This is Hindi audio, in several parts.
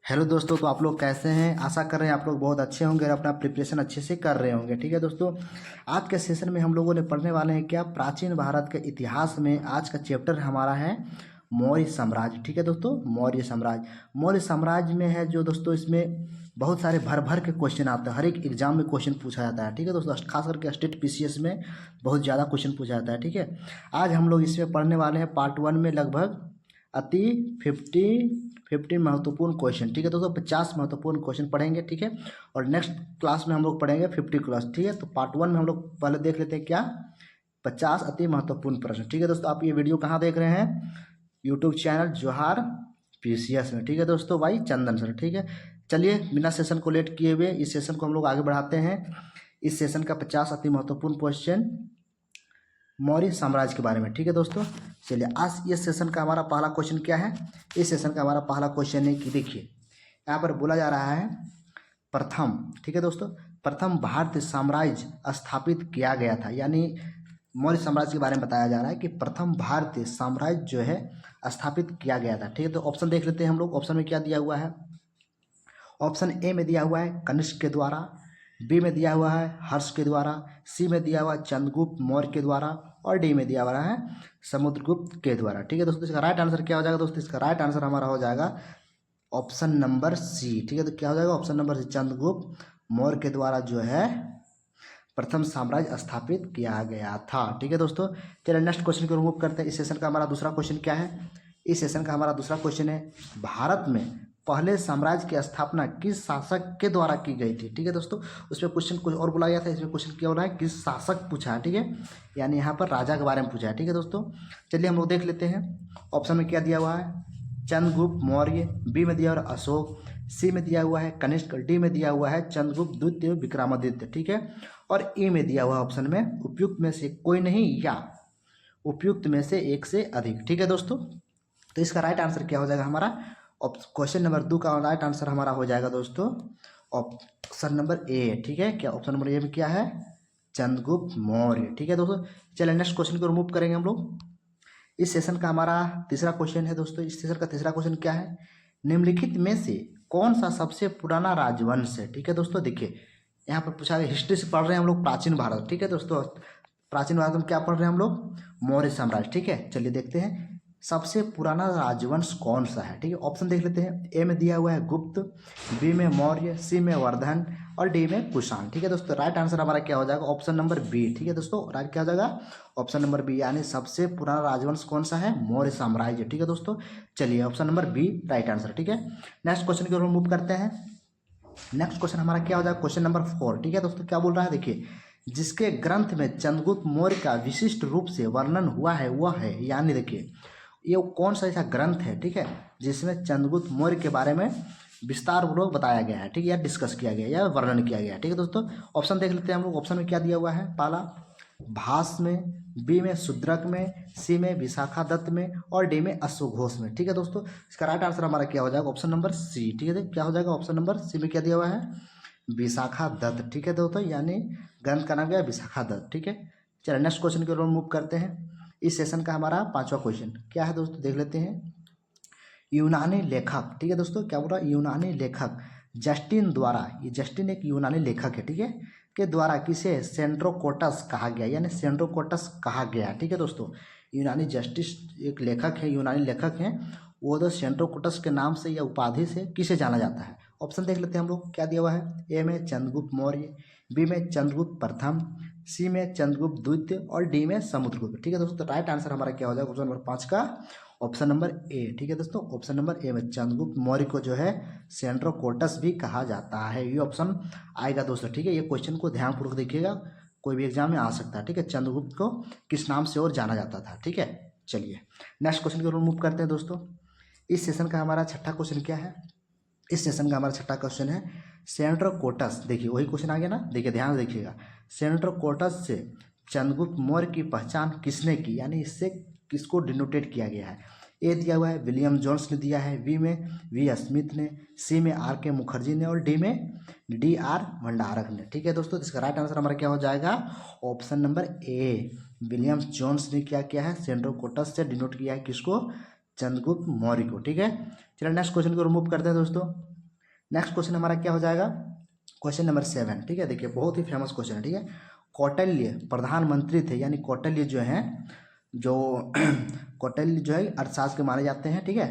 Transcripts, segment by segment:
हेलो दोस्तों, तो आप लोग कैसे हैं। आशा कर रहे हैं आप लोग बहुत अच्छे होंगे और अपना प्रिपरेशन अच्छे से कर रहे होंगे। ठीक है दोस्तों, आज के सेशन में हम लोगों ने पढ़ने वाले हैं क्या, प्राचीन भारत के इतिहास में। आज का चैप्टर हमारा है मौर्य साम्राज्य। ठीक है दोस्तों, मौर्य साम्राज्य। मौर्य साम्राज्य में है जो दोस्तों, इसमें बहुत सारे भर भर के क्वेश्चन आते हैं, हर एक एग्जाम में क्वेश्चन पूछा जाता है। ठीक है दोस्तों, खास करके स्टेट पीसीएस में बहुत ज़्यादा क्वेश्चन पूछा जाता है। ठीक है, आज हम लोग इसमें पढ़ने वाले हैं पार्ट 1 में लगभग अति 50 महत्वपूर्ण क्वेश्चन। ठीक है दोस्तों, 50 महत्वपूर्ण क्वेश्चन पढ़ेंगे। ठीक है, और नेक्स्ट क्लास में हम लोग पढ़ेंगे 50 क्लास। ठीक है, तो पार्ट 1 में हम लोग पहले देख लेते हैं क्या, 50 अति महत्वपूर्ण प्रश्न। ठीक है दोस्तों, आप ये वीडियो कहाँ देख रहे हैं, यूट्यूब चैनल जोहार पीसीएस में। ठीक है दोस्तों, भाई चंदन सर। ठीक है, चलिए बिना सेशन को लेट किए हुए इस सेशन को हम लोग आगे बढ़ाते हैं। इस सेशन का 50 अति महत्वपूर्ण क्वेश्चन मौर्य साम्राज्य के बारे में। ठीक है दोस्तों, चलिए आज इस सेशन का हमारा पहला क्वेश्चन क्या है। इस सेशन का हमारा पहला क्वेश्चन है कि देखिए, यहाँ पर बोला जा रहा है प्रथम, ठीक है दोस्तों, प्रथम भारतीय साम्राज्य स्थापित किया गया था। यानी मौर्य साम्राज्य के बारे में बताया जा रहा है कि प्रथम भारतीय साम्राज्य जो है स्थापित किया गया था। ठीक है, तो ऑप्शन देख लेते हैं हम लोग। ऑप्शन में क्या दिया हुआ है, ऑप्शन ए में दिया हुआ है कनिष्क के द्वारा, बी में दिया हुआ है हर्ष के द्वारा, सी में दिया हुआ है चंद्रगुप्त मौर्य के द्वारा, और डी में दिया हुआ है समुद्रगुप्त के द्वारा। ठीक है दोस्तों, इसका राइट आंसर क्या हो जाएगा दोस्तों, इसका राइट आंसर हमारा हो जाएगा ऑप्शन नंबर सी। ठीक है, तो क्या हो जाएगा option number C, Chandragupta Maurya के द्वारा जो है प्रथम साम्राज्य स्थापित किया गया था। ठीक है दोस्तों, चलिए नेक्स्ट क्वेश्चन को रिमूव करते हैं। इस सेशन का हमारा दूसरा क्वेश्चन क्या है, इस सेशन का हमारा दूसरा क्वेश्चन है भारत में पहले साम्राज्य की स्थापना किस शासक के द्वारा की गई थी। ठीक है दोस्तों, उसमें क्वेश्चन कुछ और बोला गया था, इसमें क्वेश्चन क्या हो रहा है, किस शासक पूछा है। ठीक है, यानी यहाँ पर राजा के बारे में पूछा है। ठीक है दोस्तों, चलिए हम लोग देख लेते हैं। ऑप्शन में क्या दिया हुआ है, चंद्रगुप्त मौर्य, बी में दिया हुआ है अशोक, सी में दिया हुआ है कनिष्क, डी में दिया हुआ है चंद्रगुप्त द्वितीय विक्रमादित्य। ठीक है, और ई में दिया हुआ ऑप्शन में उपयुक्त में से कोई नहीं या उपयुक्त में से एक से अधिक। ठीक है दोस्तों, तो इसका राइट आंसर क्या हो जाएगा हमारा, क्वेश्चन नंबर 2 का राइट आंसर हमारा हो जाएगा दोस्तों ऑप्शन नंबर ए। ठीक है, क्या ऑप्शन नंबर ए में क्या है, चंद्रगुप्त मौर्य। ठीक है दोस्तों, चलिए नेक्स्ट क्वेश्चन को रिमूव करेंगे हम लोग। इस सेशन का हमारा तीसरा क्वेश्चन है दोस्तों। इस सेशन का तीसरा क्वेश्चन क्या है, निम्नलिखित में से कौन सा सबसे पुराना राजवंश है। ठीक है दोस्तों, देखिए यहाँ पर पूछा गया, हिस्ट्री से पढ़ रहे हैं हम लोग प्राचीन भारत। ठीक है दोस्तों, प्राचीन भारत में क्या पढ़ रहे हैं हम लोग, मौर्य साम्राज्य। ठीक है, चलिए देखते हैं सबसे पुराना राजवंश कौन सा है। ठीक है, ऑप्शन देख लेते हैं। ए में दिया हुआ है गुप्त, बी में मौर्य, सी में वर्धन, और डी में कुषाण। ठीक है दोस्तों, राइट आंसर हमारा क्या हो जाएगा, ऑप्शन नंबर बी। ठीक है दोस्तों, राइट क्या हो जाएगा, ऑप्शन नंबर बी, यानी सबसे पुराना राजवंश कौन सा है, मौर्य साम्राज्य। ठीक है दोस्तों, चलिए option number B right answer. ठीक है, नेक्स्ट क्वेश्चन की ओर मूव करते हैं। नेक्स्ट क्वेश्चन हमारा क्या हो जाएगा, क्वेश्चन नंबर 4। ठीक है दोस्तों, क्या बोल रहा है, देखिए जिसके ग्रंथ में चंद्रगुप्त मौर्य का विशिष्ट रूप से वर्णन हुआ है वह है, यानी देखिए ये कौन सा ऐसा ग्रंथ है, ठीक है, जिसमें चंद्रगुप्त मौर्य के बारे में विस्तार पूर्वक बताया गया है। ठीक है, या डिस्कस किया गया या वर्णन किया गया है। ठीक है दोस्तों, ऑप्शन देख लेते हैं हम लोग। ऑप्शन में क्या दिया हुआ है, पहला भास में, बी में शूद्रक में, सी में विशाखा दत्त में, और डी में अश्वघोष में। ठीक है दोस्तों, इसका राइट आंसर हमारा क्या हो जाएगा, ऑप्शन नंबर सी। ठीक है, क्या हो जाएगा ऑप्शन नंबर सी में क्या दिया हुआ है, विशाखा दत्त। ठीक है दोस्तों, यानी ग्रंथ का नाम क्या है, विशाखा दत्त। ठीक है, चलिए नेक्स्ट क्वेश्चन की ओर मूव करते हैं। इस सेशन का हमारा 5वां क्वेश्चन क्या है दोस्तों, देख लेते हैं। यूनानी लेखक, ठीक है दोस्तों, क्या बोल रहा है, यूनानी लेखक जस्टिन द्वारा, ये जस्टिन एक यूनानी लेखक है, ठीक है, के द्वारा किसे सेंड्रोकोटस कहा गया, यानी सेंड्रोकोटस कहा गया। ठीक है दोस्तों, यूनानी जस्टिस एक लेखक है, यूनानी लेखक हैं, वो तो सेंड्रोकोटस के नाम से या उपाधि से किसे जाना जाता है। ऑप्शन देख लेते हैं हम लोग, क्या दिया हुआ है, ए में चंद्रगुप्त मौर्य, बी में चंद्रगुप्त प्रथम, सी में चंद्रगुप्त द्वितीय, और डी में समुद्रगुप्त। ठीक है दोस्तों, राइट आंसर हमारा क्या हो जाएगा, ऑप्शन नंबर 5 का ऑप्शन नंबर ए। ठीक है दोस्तों, ऑप्शन नंबर ए में चंद्रगुप्त मौर्य को जो है सेंड्रोकोटस भी कहा जाता है, ये ऑप्शन आएगा दोस्तों। ठीक है, ये क्वेश्चन को ध्यानपूर्वक देखिएगा, कोई भी एग्जाम में आ सकता है। ठीक है, चंद्रगुप्त को किस नाम से और जाना जाता था। ठीक है, चलिए नेक्स्ट क्वेश्चन की ओर मूव करते हैं दोस्तों। इस सेशन का हमारा छठा क्वेश्चन क्या है, इस सेशन का हमारा छठा क्वेश्चन है सेंड्रोकोटस। देखिए वही क्वेश्चन आ गया ना, देखिए ध्यान से देखिएगा, सेंड्रोकोटस से चंद्रगुप्त मौर्य की पहचान किसने की, यानी इससे किसको डिनोटेट किया गया है। ए दिया हुआ है विलियम जोन्स ने दिया है, बी में वी स्मिथ ने, सी में आर के मुखर्जी ने, और डी में डी आर भंडारक ने। ठीक है दोस्तों, इसका राइट आंसर हमारा क्या हो जाएगा, option number A, William Jones ने क्या किया है, सेंड्रोकोटस से डिनोट किया है किसको, चंद्रगुप्त मौर्य को। ठीक है, चलिए नेक्स्ट क्वेश्चन को रिमूव करते हैं दोस्तों। नेक्स्ट क्वेश्चन हमारा क्या हो जाएगा, क्वेश्चन नंबर 7, ठीक है। देखिए बहुत ही फेमस क्वेश्चन है, ठीक है। कौटिल्य प्रधानमंत्री थे, यानी कौटिल्य जो है जो कौटिल्य जो है अर्थशास्त्र के माने जाते हैं, ठीक है।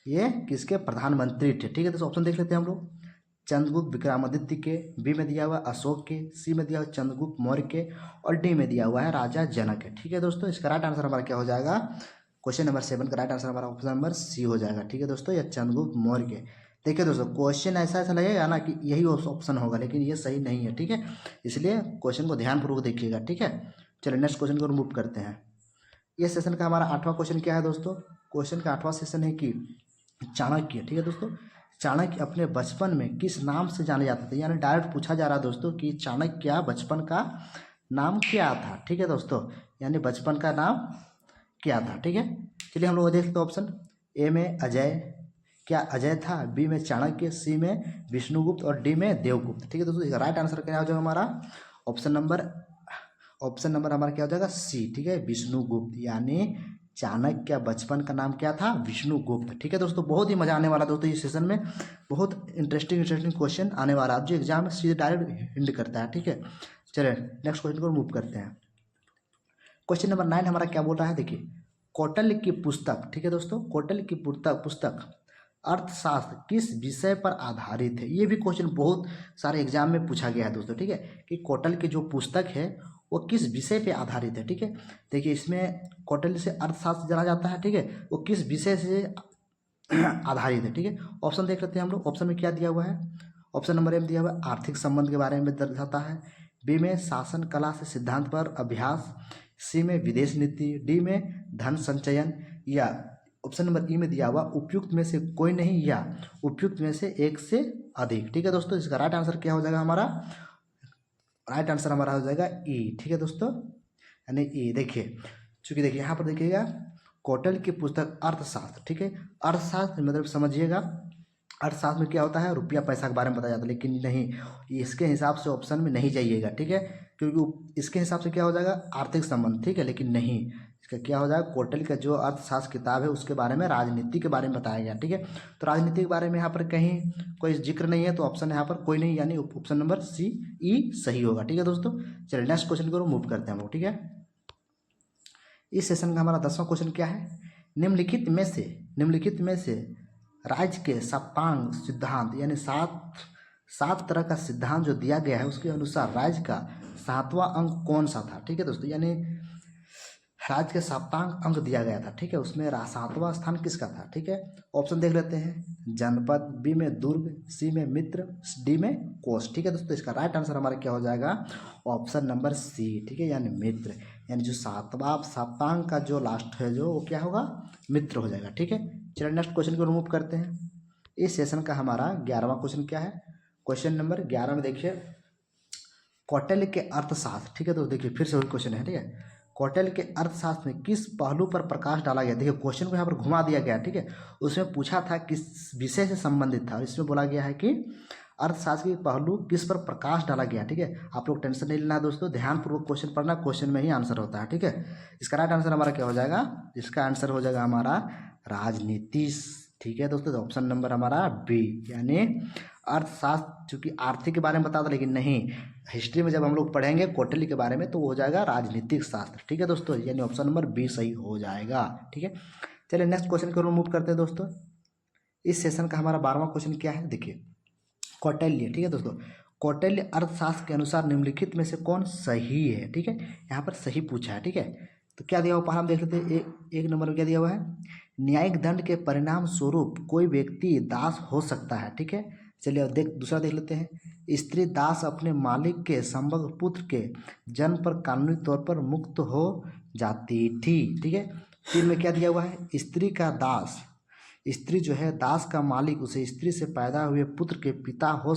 ये किसके प्रधानमंत्री थे, ठीक है। तो ऑप्शन देख लेते हैं हम लोग। चंद्रगुप्त विक्रमादित्य के, बी में दिया हुआ अशोक के, सी में दिया हुआ चंद्रगुप्त मौर्य के, और डी में दिया हुआ है राजा जनक के, ठीक है दोस्तों। इसका राइट आंसर हमारा क्या हो जाएगा, क्वेश्चन नंबर 7 का राइट आंसर हमारा ऑप्शन नंबर सी हो जाएगा, ठीक है दोस्तों। या चंद्रगुप्त मौर्य के। देखिए दोस्तों क्वेश्चन ऐसा ऐसा लगेगा ना कि यही ऑप्शन होगा, लेकिन ये सही नहीं है, ठीक है। इसलिए क्वेश्चन को ध्यानपूर्वक देखिएगा, ठीक है। चलिए नेक्स्ट क्वेश्चन को रिमूव करते हैं। ये सेशन का हमारा 8वां क्वेश्चन क्या है दोस्तों, क्वेश्चन का 8वां सेशन है कि चाणक्य, ठीक है दोस्तों। चाणक्य अपने बचपन में किस नाम से जाने जाते थे, यानी डायरेक्ट पूछा जा रहा है दोस्तों कि चाणक्य बचपन का नाम क्या था, ठीक है दोस्तों। यानी बचपन का नाम क्या था, ठीक है। चलिए हम लोग देख लेते हैं ऑप्शन। ए में अजय, क्या अजय था, बी में चाणक्य, सी में विष्णुगुप्त, और डी में देवगुप्त, ठीक है दोस्तों। इसका राइट आंसर क्या हो जाएगा हमारा, ऑप्शन नंबर हमारा क्या हो जाएगा, सी, ठीक है, विष्णुगुप्त। यानी चाणक्य बचपन का नाम क्या था, विष्णुगुप्त, ठीक है दोस्तों। बहुत ही मजा आने वाला दोस्तों इस सेशन में, बहुत इंटरेस्टिंग क्वेश्चन आने वाला है जो एग्जाम में सीधे डायरेक्ट हिंट करता है, ठीक है। चलिए नेक्स्ट क्वेश्चन को मूव करते हैं। क्वेश्चन नंबर 9 हमारा क्या बोल रहा है, देखिए कौटिल्य की पुस्तक, ठीक है दोस्तों। कौटिल्य की पुस्तक अर्थशास्त्र किस विषय पर आधारित है। ये भी क्वेश्चन बहुत सारे एग्जाम में पूछा गया है दोस्तों, ठीक है, कि कौटिल्य की जो पुस्तक है वो किस विषय पे आधारित है, ठीक है। देखिए इसमें कौटिल्य से अर्थशास्त्र जाना जाता है, ठीक है, वो किस विषय से आधारित है, ठीक है। ऑप्शन देख लेते हैं हम लोग। ऑप्शन में क्या दिया हुआ है, ऑप्शन नंबर ए में दिया हुआ है आर्थिक संबंध के बारे में दर्शाता है, बी में शासन कला से सिद्धांत पर अभ्यास, सी में विदेश नीति, डी में धन संचयन, या ऑप्शन नंबर ई में दिया हुआ उपयुक्त में से कोई नहीं या उपयुक्त में से एक से अधिक, ठीक है दोस्तों। इसका राइट आंसर क्या हो जाएगा हमारा, राइट आंसर हमारा हो जाएगा ई, ठीक है दोस्तों, यानी ई। देखिए चूंकि देखिए यहाँ पर देखिएगा कौटिल्य की पुस्तक अर्थशास्त्र, ठीक है। अर्थशास्त्र मतलब समझिएगा, अर्थशास्त्र में क्या होता है, रुपया पैसा के बारे में बताया जाता है, लेकिन नहीं, इसके हिसाब से ऑप्शन में नहीं जाइएगा, ठीक है, क्योंकि इसके हिसाब से क्या हो जाएगा आर्थिक संबंध, ठीक है, लेकिन नहीं, इसका क्या हो जाएगा कौटिल्य का जो अर्थशास्त्र किताब है उसके बारे में राजनीति के बारे में बताया गया, ठीक है। तो राजनीति के बारे में यहाँ पर कहीं कोई जिक्र नहीं है, तो ऑप्शन यहाँ पर कोई नहीं, यानी ऑप्शन नंबर सी ई सही होगा, ठीक है दोस्तों। चलिए नेक्स्ट क्वेश्चन को मूव करते हैं हम लोग, ठीक है। इस सेशन का हमारा 10वां क्वेश्चन क्या है, निम्नलिखित में से राज्य के सप्तांग सिद्धांत, यानी सात तरह का सिद्धांत जो दिया गया है उसके अनुसार राज्य का 7वां अंक कौन सा था, ठीक है दोस्तों। यानी राज्य के सप्तांग अंक दिया गया था, ठीक है, उसमें 7वां स्थान किसका था, ठीक है। ऑप्शन देख लेते हैं। जनपद, बी में दुर्ग, सी में मित्र, डी में कोष, ठीक है दोस्तों। इसका राइट आंसर हमारा क्या हो जाएगा, ऑप्शन नंबर सी, ठीक है, यानी मित्र। यानी जो 7वां सप्तांग का जो लास्ट है जो वो क्या होगा, मित्र हो जाएगा, ठीक है। चलिए नेक्स्ट क्वेश्चन को रिमूव करते हैं। इस सेशन का हमारा 11वां क्वेश्चन क्या है, क्वेश्चन नंबर 11 में देखिए कौटिल्य के अर्थशास्त्र, ठीक है। तो देखिए फिर से वही क्वेश्चन है, ठीक है। कौटिल्य के अर्थशास्त्र में किस पहलू पर प्रकाश डाला गया, देखिए क्वेश्चन को यहाँ पर घुमा दिया गया, ठीक है। उसमें पूछा था किस विषय से संबंधित था, और इसमें बोला गया है कि अर्थशास्त्र के पहलू किस पर प्रकाश डाला गया, ठीक है। आप लोग टेंशन नहीं लेना दोस्तों, ध्यानपूर्वक क्वेश्चन पढ़ना, क्वेश्चन में ही आंसर होता है, ठीक है। इसका राइट आंसर हमारा क्या हो जाएगा, इसका आंसर हो जाएगा हमारा राजनीति, ठीक है दोस्तों। ऑप्शन नंबर हमारा बी, यानी अर्थशास्त्र चूंकि आर्थिक के बारे में बताता, लेकिन नहीं, हिस्ट्री में जब हम लोग पढ़ेंगे कौटिल्य के बारे में तो वो हो जाएगा राजनीतिक शास्त्र, ठीक है दोस्तों। यानी ऑप्शन नंबर बी सही हो जाएगा, ठीक है। चलिए नेक्स्ट क्वेश्चन को मूव करते हैं दोस्तों। इस सेशन का हमारा 12वां क्वेश्चन क्या है, देखिए कौटिल्य, ठीक है दोस्तों। कौटिल्य अर्थशास्त्र के अनुसार निम्नलिखित में से कौन सही है, ठीक है। यहाँ पर सही पूछा है, ठीक है। तो क्या दिया हुआ हम देख लेते हैं। एक नंबर में क्या दिया हुआ है, न्यायिक दंड के परिणाम स्वरूप कोई व्यक्ति दास हो सकता है, ठीक है। चलिए दूसरा देख लेते हैं। स्त्री दास अपने मालिक के समग्र पुत्र के जन्म पर कानूनी तौर पर मुक्त हो जाती थी, ठीक है। फिर में क्या दिया हुआ है, स्त्री का दास, स्त्री जो है दास का मालिक उसे स्त्री से पैदा हुए पुत्र के पिता हो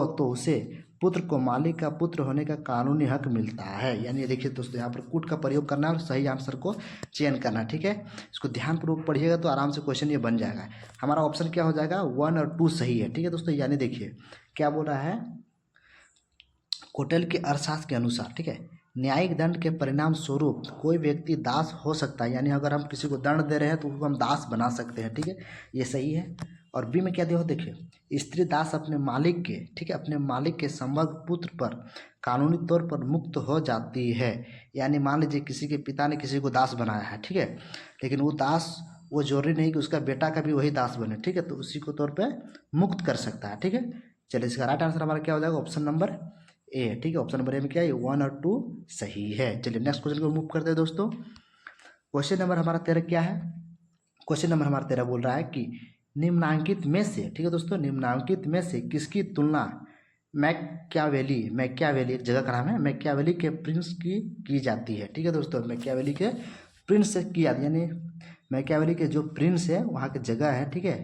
तो उसे पुत्र को मालिक का पुत्र होने का कानूनी हक मिलता है। यानी देखिए दोस्तों यहाँ पर कूट का प्रयोग करना है और सही आंसर को चयन करना, ठीक है। इसको ध्यानपूर्वक पढ़िएगा तो आराम से क्वेश्चन ये बन जाएगा। हमारा ऑप्शन क्या हो जाएगा, 1 और 2 सही है, ठीक है दोस्तों। यानी देखिए क्या बोल रहा है, कौटिल्य के अर्थशास्त्र के अनुसार, ठीक है, न्यायिक दंड के परिणाम स्वरूप कोई व्यक्ति दास हो सकता है, यानी अगर हम किसी को दंड दे रहे हैं तो उसको हम दास बना सकते हैं, ठीक है, ये सही है। और बी में क्या दिया हो देखिए, स्त्री दास अपने मालिक के, ठीक है, अपने मालिक के संभोग पुत्र पर कानूनी तौर पर मुक्त हो जाती है। यानी मान लीजिए किसी के पिता ने किसी को दास बनाया है, ठीक है, लेकिन वो दास, वो जरूरी नहीं कि उसका बेटा का भी वही दास बने, ठीक है, तो उसी को तौर पे मुक्त कर सकता है, ठीक है। चलिए इसका राइट आंसर हमारा क्या हो जाएगा, ऑप्शन नंबर ए, ठीक है। ऑप्शन नंबर ए में क्या है, 1 और 2 सही है। चलिए नेक्स्ट क्वेश्चन को मूव करते हैं दोस्तों। क्वेश्चन नंबर हमारा 13 क्या है, क्वेश्चन नंबर हमारा 13 बोल रहा है कि निम्नांकित में से, ठीक है दोस्तों, निम्नांकित में से किसकी तुलना मैकियावेली एक जगह का नाम है, मैकियावेली के प्रिंस की जाती है, ठीक है दोस्तों, मैकियावेली के प्रिंस से की जाती है, यानी मैकियावेली के जो प्रिंस है वहाँ की जगह है, ठीक है,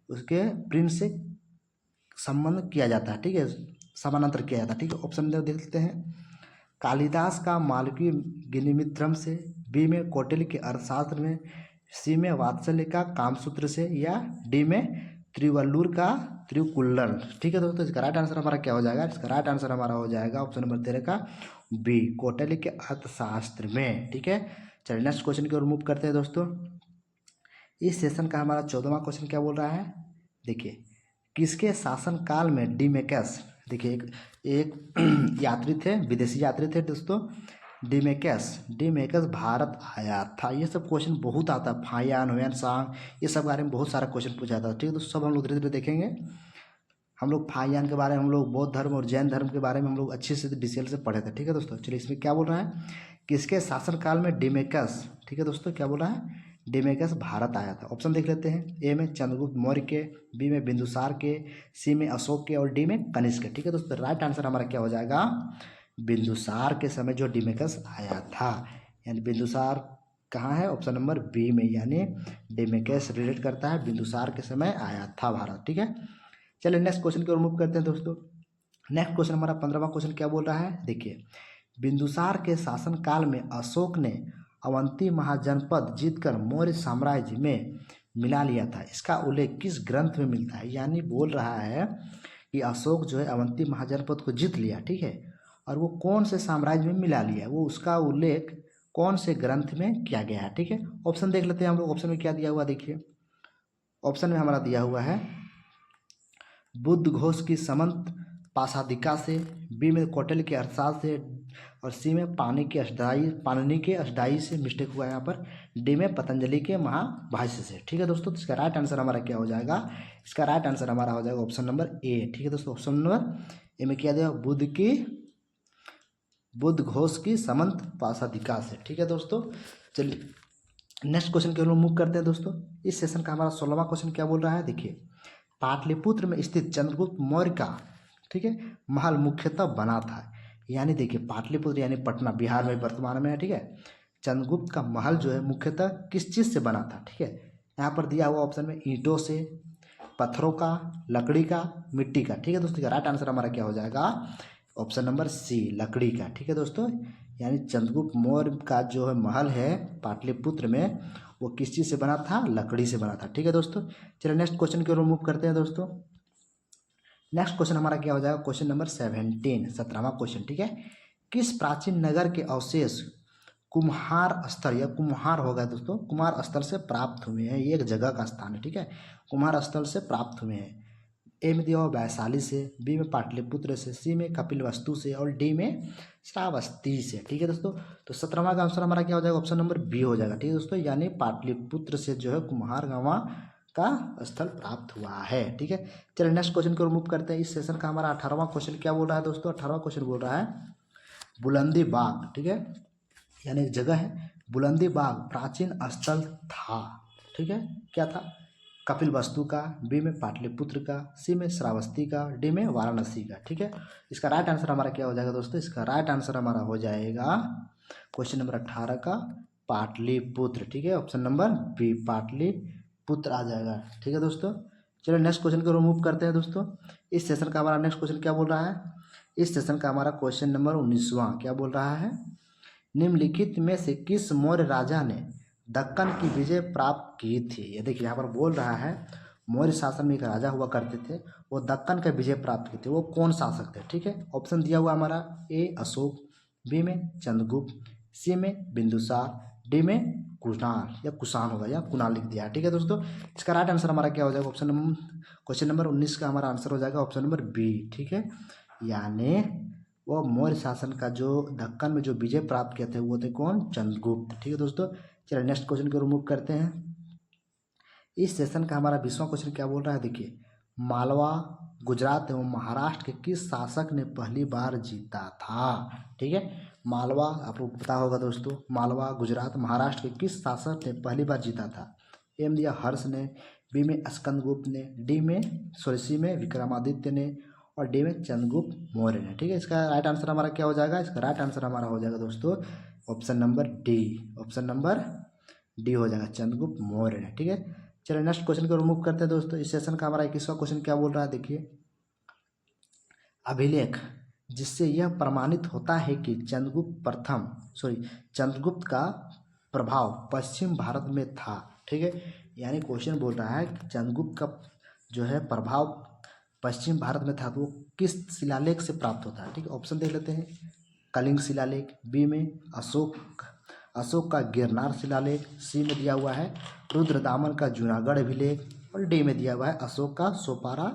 उसके प्रिंस से संबंध किया जाता है, ठीक है, समानांतर किया जाता है, ठीक है। ऑप्शन देख लेते हैं, कालिदास का मालवी गिनिमित्रम से, बी में कौटिल्य के अर्थशास्त्र में, सी में वात्सल्य का कामसूत्र से, या डी में त्रिवल्लुर का त्रिकुल्लर, ठीक है दोस्तों। इसका राइट आंसर हमारा क्या हो जाएगा, इसका राइट आंसर हमारा हो जाएगा ऑप्शन नंबर 13 का बी, कौटिल्य के अर्थशास्त्र में, ठीक है। चलिए नेक्स्ट क्वेश्चन की ओर मूव करते हैं दोस्तों। इस सेशन का हमारा 14वां क्वेश्चन क्या बोल रहा है, देखिए, किसके शासनकाल में डिमेकस, देखिए एक यात्री थे, विदेशी यात्री थे दोस्तों, डिमेकस भारत आया था। ये सब क्वेश्चन बहुत आता है, फायान वयान सांग, ये सब बारे में बहुत सारा क्वेश्चन पूछा था, ठीक है दोस्तों। सब हम लोग धीरे धीरे देखेंगे। हम लोग फायान के बारे में, हम लोग बौद्ध धर्म और जैन धर्म के बारे में हम लोग अच्छे से डिटेल से पढ़े थे, ठीक है दोस्तों। चलिए इसमें क्या बोल रहा है, किसके शासनकाल में डिमेकस, ठीक है दोस्तों, क्या बोल रहा है, डिमेकस भारत आया था। ऑप्शन देख लेते हैं, ए में चंद्रगुप्त मौर्य के, बी में बिंदुसार के, सी में अशोक के, और डी में कनिष्क के, ठीक है दोस्तों। राइट आंसर हमारा क्या हो जाएगा, बिंदुसार के समय जो डिमेकस आया था, यानी बिंदुसार कहाँ है, ऑप्शन नंबर बी में, यानी डिमेकस रिलेट करता है, बिंदुसार के समय आया था भारत, ठीक है। चलिए नेक्स्ट क्वेश्चन की ओर मूव करते हैं दोस्तों। नेक्स्ट क्वेश्चन हमारा 15वां क्वेश्चन क्या बोल रहा है, देखिए, बिंदुसार के शासनकाल में अशोक ने अवंती महाजनपद जीतकर मौर्य साम्राज्य में मिला लिया था। इसका उल्लेख किस ग्रंथ में मिलता है, यानी बोल रहा है कि अशोक जो है अवंती महाजनपद को जीत लिया, ठीक है, और वो कौन से साम्राज्य में मिला लिया, वो उसका उल्लेख कौन से ग्रंथ में किया गया है, ठीक है। ऑप्शन देख लेते हैं हम लोग। ऑप्शन में क्या दिया हुआ, देखिए, ऑप्शन में हमारा दिया हुआ है बुद्ध घोष की समंत पाशादिका से, बी में कौटिल्य के अर्थशास्त्र से, और सी में पाणिनि के अष्टाई से, मिस्टेक हुआ है यहाँ पर, डी में पतंजलि के महाभाष्य से, ठीक है दोस्तों। तो इसका राइट आंसर हमारा क्या हो जाएगा, इसका राइट आंसर हमारा हो जाएगा ऑप्शन नंबर ए, ठीक है दोस्तों। ऑप्शन नंबर ए में क्या दिया, बुद्ध घोष की समंत पाशादिका से, ठीक है दोस्तों। चलिए नेक्स्ट क्वेश्चन की ओर मूव करते हैं दोस्तों। इस सेशन का हमारा 16वां क्वेश्चन क्या बोल रहा है, देखिए, पाटलिपुत्र में स्थित चंद्रगुप्त मौर्य का, ठीक है, महल मुख्यतः बना था, यानी देखिए पाटलिपुत्र यानी पटना बिहार में वर्तमान में है, ठीक है। चंद्रगुप्त का महल जो है मुख्यतः किस चीज़ से बना था, ठीक है, यहाँ पर दिया हुआ ऑप्शन में ईंटों से, पत्थरों का, लकड़ी का, मिट्टी का, ठीक है दोस्तों। का राइट आंसर हमारा क्या हो जाएगा, ऑप्शन नंबर सी, लकड़ी का, ठीक है दोस्तों। यानी चंद्रगुप्त मौर्य का जो है महल है पाटलिपुत्र में, वो किस चीज़ से बना था, लकड़ी से बना था, ठीक है दोस्तों। चलिए नेक्स्ट क्वेश्चन की ओर मूव करते हैं दोस्तों। नेक्स्ट क्वेश्चन हमारा क्या हो जाएगा, क्वेश्चन नंबर 17, 17वां क्वेश्चन, ठीक है। किस प्राचीन नगर के अवशेष कुम्हार स्थल, या कुम्हार होगा दोस्तों, कुमार स्थल से प्राप्त हुए हैं, ये एक जगह का स्थान है, ठीक है, कुम्हार स्थल से प्राप्त हुए हैं। ए में दिया हुआ वैशाली से, बी में पाटलिपुत्र से, सी में कपिलवस्तु से, और डी में श्रावस्ती से, ठीक है दोस्तों। तो 17वां का आंसर हमारा क्या हो जाएगा, ऑप्शन नंबर बी हो जाएगा, ठीक है दोस्तों, यानी पाटलिपुत्र से जो है कुम्हारगांवा का स्थल प्राप्त हुआ है, ठीक है। चलिए नेक्स्ट क्वेश्चन की ओर मूव करते हैं। इस सेशन का हमारा 18वां क्वेश्चन क्या बोल रहा है दोस्तों, 18वां क्वेश्चन बोल रहा है बुलंदी बाग, ठीक है, यानी एक जगह है बुलंदी बाग प्राचीन स्थल था, ठीक है, क्या था, कपिल वस्तु का, बी में पाटलिपुत्र का, सी में श्रावस्ती का, डी में वाराणसी का, ठीक है। इसका राइट आंसर हमारा क्या हो जाएगा दोस्तों, इसका राइट आंसर हमारा हो जाएगा क्वेश्चन नंबर 18 का पाटलिपुत्र, ठीक है, ऑप्शन नंबर बी, पाटलिपुत्र आ जाएगा, ठीक है दोस्तों। चलिए नेक्स्ट क्वेश्चन को रिमूव करते हैं दोस्तों। इस सेशन का हमारा नेक्स्ट क्वेश्चन क्या बोल रहा है, इस सेशन का हमारा क्वेश्चन नंबर 19वां क्या बोल रहा है, निम्नलिखित में से किस मौर्य राजा ने दक्कन की विजय प्राप्त की थी। ये देखिए यहाँ पर बोल रहा है मौर्य शासन में एक राजा हुआ करते थे, वो दक्कन का विजय प्राप्त किए थे, वो कौन शासक थे, ठीक है। ऑप्शन दिया हुआ हमारा ए अशोक, बी में चंद्रगुप्त, सी में बिंदुसार, डी में कुणाल या कुशान होगा या कुणाल लिख दिया है। ठीक है दोस्तों, इसका राइट आंसर हमारा क्या हो जाएगा, क्वेश्चन नंबर 19 का हमारा आंसर हो जाएगा ऑप्शन नंबर बी। ठीक है, यानी वो मौर्य शासन का जो दक्कन में जो विजय प्राप्त किए थे वो थे कौन, चंद्रगुप्त। ठीक है दोस्तों, चलिए नेक्स्ट क्वेश्चन को रिमूव करते हैं। इस सेशन का हमारा 20वां क्वेश्चन क्या बोल रहा है, देखिए, मालवा, गुजरात एवं महाराष्ट्र के किस शासक ने पहली बार जीता था। ठीक है, मालवा आपको पता होगा दोस्तों, मालवा, गुजरात, महाराष्ट्र के किस शासक ने पहली बार जीता था। एम दिया हर्ष ने, बी में स्कंदगुप्त ने, डी में सी में विक्रमादित्य ने, और डी में चंद्रगुप्त मौर्य ने। ठीक है, इसका राइट आंसर हमारा क्या हो जाएगा, इसका राइट आंसर हमारा हो जाएगा दोस्तों option number D. Option number D हो जाएगा, चंद्रगुप्त मौर्य ने। ठीक है, चलिए नेक्स्ट क्वेश्चन को रिमूव करते हैं दोस्तों। इस सेशन का हमारा 21वां क्वेश्चन क्या बोल रहा है, देखिए, अभिलेख जिससे यह प्रमाणित होता है कि चंद्रगुप्त का प्रभाव पश्चिम भारत में था। ठीक है, यानी क्वेश्चन बोल रहा है कि चंद्रगुप्त का जो है प्रभाव पश्चिम भारत में था, तो वो किस शिलालेख से प्राप्त होता है। ठीक है, ऑप्शन देख लेते हैं, कलिंग शिलालेख, बी में अशोक का गिरनार शिलालेख, सी में दिया हुआ है रुद्रदामन का जूनागढ़ अभिलेख, और डी में दिया हुआ है अशोक का सोपारा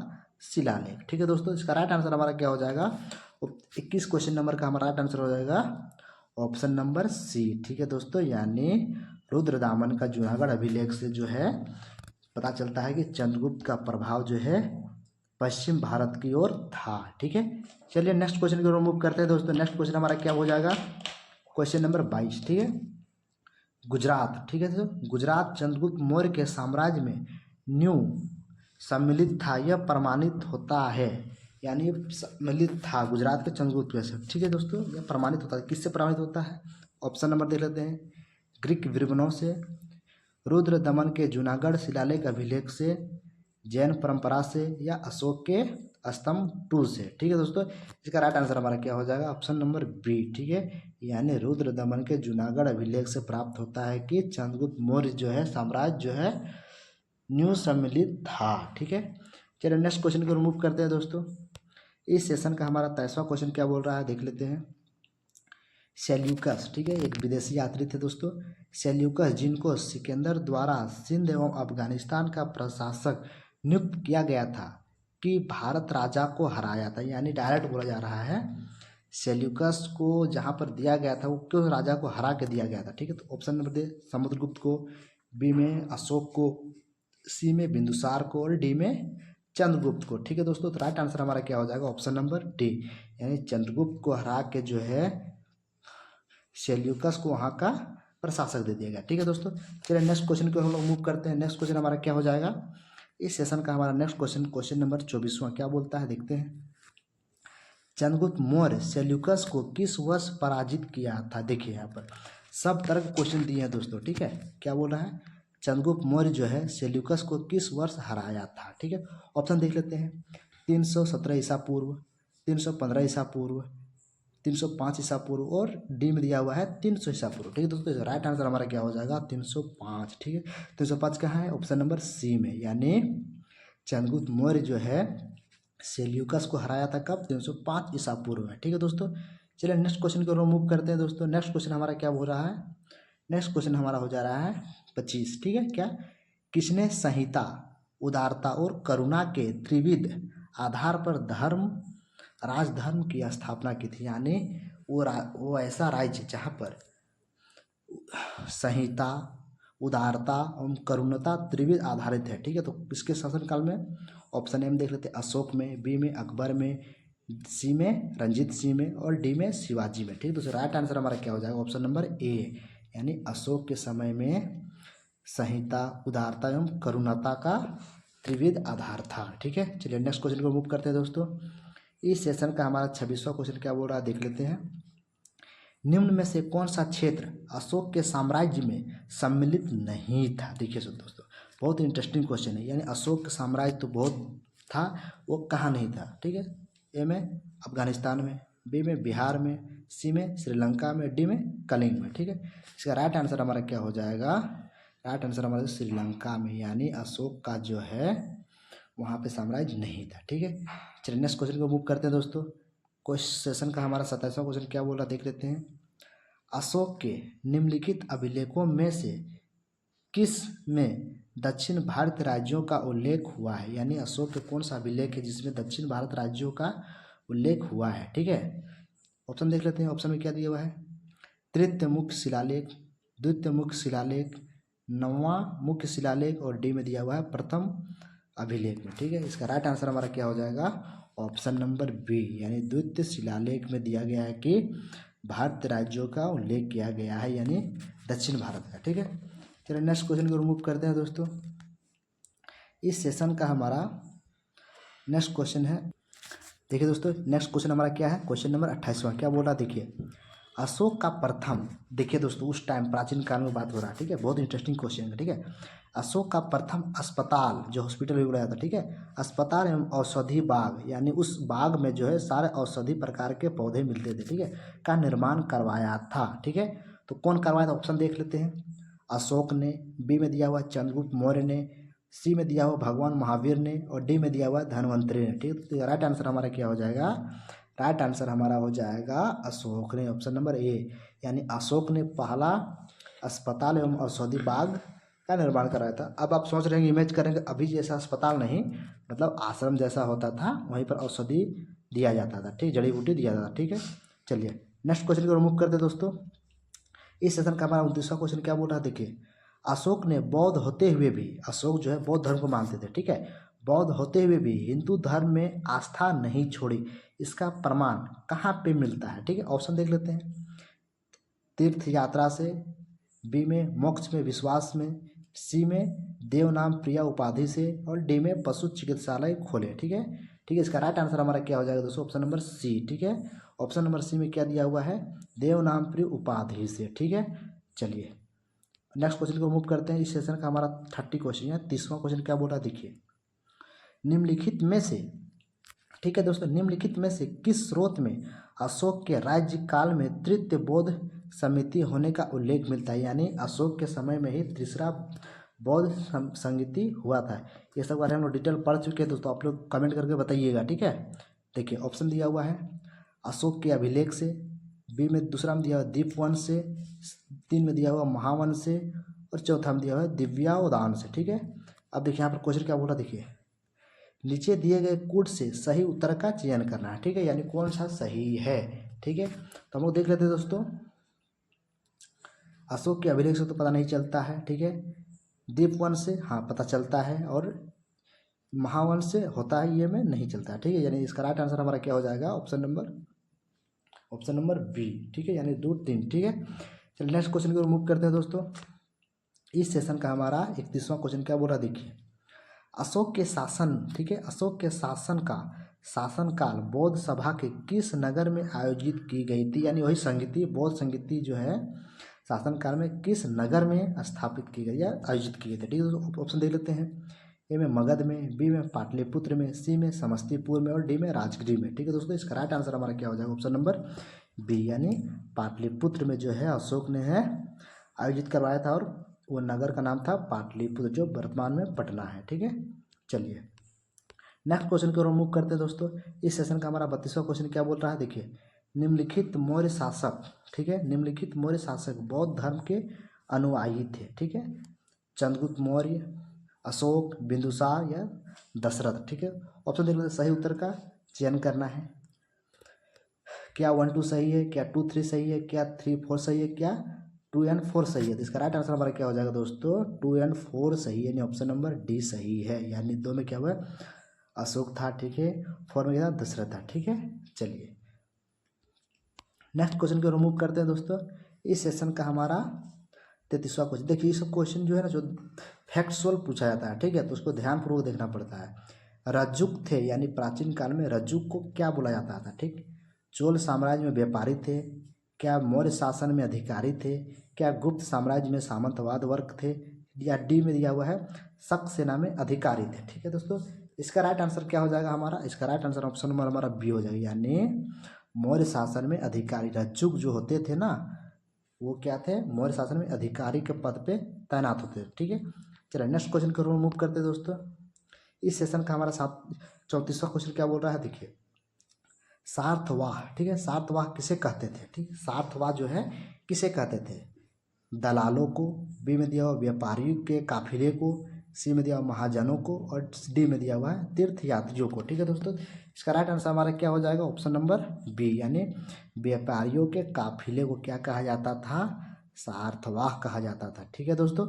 शिलालेख। ठीक है दोस्तों, इसका राइट आंसर हमारा क्या हो जाएगा, 21 क्वेश्चन नंबर का हमारा राइट आंसर हो जाएगा ऑप्शन नंबर सी। ठीक है दोस्तों, यानी रुद्रदामन का जूनागढ़ अभिलेख से जो है पता चलता है कि चंद्रगुप्त का प्रभाव जो है पश्चिम भारत की ओर था। ठीक है, चलिए नेक्स्ट क्वेश्चन को रिमूव करते हैं दोस्तों। नेक्स्ट क्वेश्चन हमारा क्या हो जाएगा, क्वेश्चन नंबर 22। ठीक है, गुजरात, ठीक है दोस्तों, गुजरात चंद्रगुप्त मौर्य के साम्राज्य में न्यू सम्मिलित था, यह प्रमाणित होता है, यानी ये सम्मिलित था गुजरात के चंद्रगुप्त से। ठीक है दोस्तों, यह प्रमाणित होता है, किससे प्रमाणित होता है, ऑप्शन नंबर देख लेते हैं, ग्रीक विद्वानों से, रुद्र दमन के जूनागढ़ शिलालेख अभिलेख से, जैन परंपरा से, या अशोक के स्तंभ टूल से। ठीक है दोस्तों, इसका राइट आंसर हमारा क्या हो जाएगा, ऑप्शन नंबर बी। ठीक है, यानी रुद्र दमन के जूनागढ़ अभिलेख से प्राप्त होता है कि चंद्रगुप्त मौर्य जो है साम्राज्य जो है न्यू सम्मिलित था। ठीक है, चलिए नेक्स्ट क्वेश्चन को रिमूव करते हैं दोस्तों। इस सेशन का हमारा 23वां क्वेश्चन क्या बोल रहा है, देख लेते हैं। सेल्यूकस, ठीक है, एक विदेशी यात्री थे दोस्तों, सेल्यूकस, जिनको सिकंदर द्वारा सिंध एवं अफगानिस्तान का प्रशासक नियुक्त किया गया था, कि भारत राजा को हराया था, यानी डायरेक्ट बोला जा रहा है सेल्यूकस को जहाँ पर दिया गया था वो क्यों राजा को हरा के दिया गया था। ठीक है, तो ऑप्शन नंबर दे, समुद्रगुप्त को, बी में अशोक को, सी में बिंदुसार को, और डी में चंद्रगुप्त को। ठीक है दोस्तों, तो राइट आंसर हमारा क्या हो जाएगा, ऑप्शन नंबर डी, यानी चंद्रगुप्त को हरा के जो है सेल्यूकस को वहाँ का प्रशासक दे दिया गया। ठीक है दोस्तों, चलिए नेक्स्ट क्वेश्चन को हम लोग मूव करते हैं। नेक्स्ट क्वेश्चन हमारा क्या हो जाएगा, इस सेशन का हमारा नेक्स्ट क्वेश्चन क्वेश्चन नंबर 24वां क्या बोलता है, देखते हैं। चंद्रगुप्त मौर्य सेल्यूकस को किस वर्ष पराजित किया था। देखिए यहाँ पर सब तरह के क्वेश्चन दिए हैं दोस्तों। ठीक है, क्या बोल रहा है, चंद्रगुप्त मौर्य जो है सेल्यूकस को किस वर्ष हराया था। ठीक है, ऑप्शन देख लेते हैं, 317 ईसा पूर्व, 315 ईसा पूर्व, 305 ईसा पूर्व, और डी में दिया हुआ है 300 ईसा पूर्व। ठीक है दोस्तों, राइट आंसर हमारा क्या हो जाएगा, 305। ठीक है, 305 कहाँ है, ऑप्शन नंबर सी में, यानी चंद्रगुप्त मौर्य जो है सेल्यूकस को हराया था कब, 305 ईसा पूर्व में। ठीक है दोस्तों, चलिए नेक्स्ट क्वेश्चन को मूव करते हैं दोस्तों। नेक्स्ट क्वेश्चन हमारा क्या हो रहा है, नेक्स्ट क्वेश्चन हमारा हो जा रहा है 25। ठीक है, क्या, किसने संहिता, उदारता और करुणा के त्रिविध आधार पर राजधर्म की स्थापना की थी, यानी वो ऐसा राज्य जहाँ पर संहिता, उदारता और करुणता त्रिविध आधारित है। ठीक है, तो किसके शासनकाल में, ऑप्शन एम देख लेते हैं, अशोक में, बी में अकबर में, सी में रंजीत सिंह में, और डी में शिवाजी में। ठीक है, तो राइट आंसर हमारा क्या हो जाएगा, ऑप्शन नंबर ए, यानी अशोक के समय में संहिता, उदारता एवं करुणता का त्रिविध आधार था। ठीक है, चलिए नेक्स्ट क्वेश्चन को मूव करते हैं दोस्तों। इस सेशन का हमारा 26वां क्वेश्चन क्या बोल रहा है, देख लेते हैं। निम्न में से कौन सा क्षेत्र अशोक के साम्राज्य में सम्मिलित नहीं था। देखिए सब दोस्तों, बहुत इंटरेस्टिंग क्वेश्चन है, यानी अशोक का साम्राज्य तो बहुत था, वो कहाँ नहीं था। ठीक है, ए में अफगानिस्तान में, बी में बिहार में, सी में श्रीलंका में, डी में कलिंग में। ठीक है, इसका राइट आंसर हमारा क्या हो जाएगा, राइट आंसर हमारा श्रीलंका में, यानी अशोक का जो है वहाँ पे साम्राज्य नहीं था। ठीक है, चलिए नेक्स्ट क्वेश्चन को मूव करते हैं दोस्तों। क्वेश्चन का हमारा 27वां क्वेश्चन क्या बोल रहा है, देख लेते हैं। अशोक के निम्नलिखित अभिलेखों में से किस में दक्षिण भारत राज्यों का उल्लेख हुआ है, यानी अशोक के कौन सा अभिलेख है जिसमें दक्षिण भारत राज्यों का उल्लेख हुआ है। ठीक है, ऑप्शन देख लेते हैं। ऑप्शन में क्या दिया हुआ है, तृतीय मुख्य शिलालेख, द्वितीय मुख्य शिलालेख, नौवां मुख्य शिलालेख और डी में दिया हुआ है प्रथम अभिलेख में। ठीक है, इसका राइट आंसर हमारा क्या हो जाएगा, ऑप्शन नंबर बी, यानी द्वितीय शिलालेख में दिया गया है कि भारत राज्यों का उल्लेख किया गया है, यानी दक्षिण भारत का। ठीक है, चलिए नेक्स्ट क्वेश्चन को रिमूव करते हैं दोस्तों। इस सेशन का हमारा नेक्स्ट क्वेश्चन है, देखिए दोस्तों नेक्स्ट क्वेश्चन हमारा क्या है, क्वेश्चन नंबर 28वां क्या बोल रहा है, देखिए अशोक का प्रथम, देखिए दोस्तों उस टाइम प्राचीन काल में बात हो रहा है। ठीक है, बहुत इंटरेस्टिंग क्वेश्चन है। ठीक है, अशोक का प्रथम अस्पताल, जो हॉस्पिटल भी बनाया था, ठीक है, अस्पताल एवं औषधि बाग, यानी उस बाग में जो है सारे औषधि प्रकार के पौधे मिलते थे, ठीक है, का निर्माण करवाया था। ठीक है, तो कौन करवाया था, ऑप्शन देख लेते हैं। अशोक ने, बी में दिया हुआ चंद्रगुप्त मौर्य ने, सी में दिया हुआ भगवान महावीर ने और डी में दिया हुआ धनवंतरी ने। ठीक है, तो राइट आंसर हमारा क्या हो जाएगा, राइट आंसर हमारा हो जाएगा अशोक ने, ऑप्शन नंबर ए, यानी अशोक ने पहला अस्पताल एवं औषधि बाग का निर्माण कराया था। अब आप सोच रहे हैं इमेज करेंगे, अभी जैसा अस्पताल नहीं, मतलब आश्रम जैसा होता था, वहीं पर औषधि दिया जाता था, ठीक, जड़ी बूटी दिया जाता था। ठीक है, चलिए नेक्स्ट क्वेश्चन को रिमूव कर दे दोस्तों। इस सेशन का हमारा 29वां क्वेश्चन क्या बोल रहा है, देखिए अशोक ने बौद्ध होते हुए भी, अशोक जो है बौद्ध धर्म को मानते थे, ठीक है, बौद्ध होते हुए भी हिंदू धर्म में आस्था नहीं छोड़ी, इसका प्रमाण कहाँ पे मिलता है। ठीक है, ऑप्शन देख लेते हैं। तीर्थ यात्रा से, बी में मोक्ष में विश्वास में, सी में देव नाम प्रिया उपाधि से और डी में पशु चिकित्सालय खोले। ठीक है, ठीक है, इसका राइट आंसर हमारा क्या हो जाएगा दोस्तों, ऑप्शन नंबर सी। ठीक है, ऑप्शन नंबर सी में क्या दिया हुआ है, देव नाम प्रिय उपाधि से। ठीक है, चलिए नेक्स्ट क्वेश्चन को मूव करते हैं। इस सेशन का हमारा 30 क्वेश्चन है। 30वां क्वेश्चन क्या बोल रहा है, देखिए निम्नलिखित में से, ठीक है दोस्तों, निम्नलिखित में से किस स्रोत में अशोक के राज्य काल में तृतीय बौद्ध समिति होने का उल्लेख मिलता है, यानी अशोक के समय में ही तीसरा बौद्ध समिति हुआ था। ये सब बारे में हम लोग डिटेल पढ़ चुके हैं दोस्तों, आप लोग कमेंट करके बताइएगा। ठीक है, देखिए ऑप्शन दिया हुआ है अशोक के अभिलेख से, बी में दूसरा में दिया हुआ दीपवंश से, 3 में दिया हुआ महावंश से और चौथा में दिया हुआ दिव्यावदान से। ठीक है, अब देखिए यहाँ पर क्वेश्चन क्या बोल रहा है, देखिए नीचे दिए गए कूट से सही उत्तर का चयन करना है। ठीक है, यानी कौन सा सही है। ठीक है, तो हम लोग देख लेते हैं दोस्तों। अशोक के अभिलेख से तो पता नहीं चलता है, ठीक है, दीपवंश से हाँ पता चलता है और महावंश से होता है, ये में नहीं चलता है। ठीक है, यानी इसका राइट आंसर हमारा क्या हो जाएगा, ऑप्शन नंबर बी। ठीक है, यानी 2 3। ठीक है, चलिए नेक्स्ट क्वेश्चन को रिमूव करते हैं दोस्तों। इस सेशन का हमारा 31वां क्वेश्चन क्या बोल रहा है, देखिए अशोक के शासन, ठीक है, अशोक के शासनकाल बौद्ध सभा के किस नगर में आयोजित की गई थी, यानी वही संगीति, बौद्ध संगीति जो है शासनकाल में किस नगर में स्थापित की गई या आयोजित की गई थी। ठीक है, तो ऑप्शन देख लेते हैं। ए में मगध में, बी में पाटलिपुत्र में, सी में समस्तीपुर में और डी में राजगिरी में। ठीक है दोस्तों, इसका राइट आंसर हमारा क्या हो जाएगा, ऑप्शन नंबर बी, यानी पाटलिपुत्र में जो है अशोक ने है आयोजित करवाया था और वो नगर का नाम था पाटलिपुत्र, जो वर्तमान में पटना है। ठीक है, चलिए नेक्स्ट क्वेश्चन को रिमूव करते हैं दोस्तों। इस सेशन का हमारा 32वां क्वेश्चन क्या बोल रहा है, देखिए निम्नलिखित मौर्य शासक, ठीक है, निम्नलिखित मौर्य शासक बौद्ध धर्म के अनुयायी थे। ठीक है, चंद्रगुप्त मौर्य, अशोक, बिंदुसार या दशरथ। ठीक है, ऑप्शन देख लेते, सही उत्तर का चयन करना है। क्या 1 2 सही है, क्या 2 3 सही है, क्या 3 4 सही है, क्या 2 and 4 सही है। तो इसका राइट आंसर हमारा क्या हो जाएगा दोस्तों, 2 and 4 सही है, यानी ऑप्शन नंबर डी सही है, यानी 2 में क्या हुआ अशोक था, ठीक है, 4 में क्या था दशरथ था। ठीक है, चलिए नेक्स्ट क्वेश्चन को रिमूव करते हैं दोस्तों। इस सेशन का हमारा 33वां क्वेश्चन, देखिए ये सब क्वेश्चन जो है ना, जो फैक्चुअल पूछा जाता है, ठीक है, तो उसको ध्यानपूर्वक देखना पड़ता है। रज्जुक थे, यानी प्राचीन काल में रज्जुक को क्या बुला जाता था, ठीक, चोल साम्राज्य में व्यापारी थे, क्या मौर्य शासन में अधिकारी थे, क्या गुप्त साम्राज्य में सामंतवाद वर्ग थे, या डी में दिया हुआ है शक सेना में अधिकारी थे। ठीक है दोस्तों, इसका राइट आंसर क्या हो जाएगा हमारा, इसका राइट आंसर ऑप्शन नंबर हमारा बी हो जाएगा, यानी मौर्य शासन में अधिकारी रज्जुक जो होते थे ना, वो क्या थे, मौर्य शासन में अधिकारी के पद पे तैनात होते थे। ठीक है, चलिए नेक्स्ट क्वेश्चन को रिमूव करते हैं दोस्तों। इस सेशन का हमारा 34वां क्वेश्चन क्या बोल रहा है, देखिए सार्थवाह, ठीक है, सार्थवाह किसे कहते थे, ठीक है, सार्थवाह जो है किसे कहते थे, दलालों को, बी में दिया हुआ व्यापारियों के काफिले को, सी में दिया हुआ महाजनों को, और डी में दिया हुआ है तीर्थयात्रियों को। ठीक है दोस्तों, इसका राइट आंसर हमारा क्या हो जाएगा, ऑप्शन नंबर बी, यानी व्यापारियों के काफिले को क्या कहा जाता था, सार्थवाह कहा जाता था। ठीक है दोस्तों,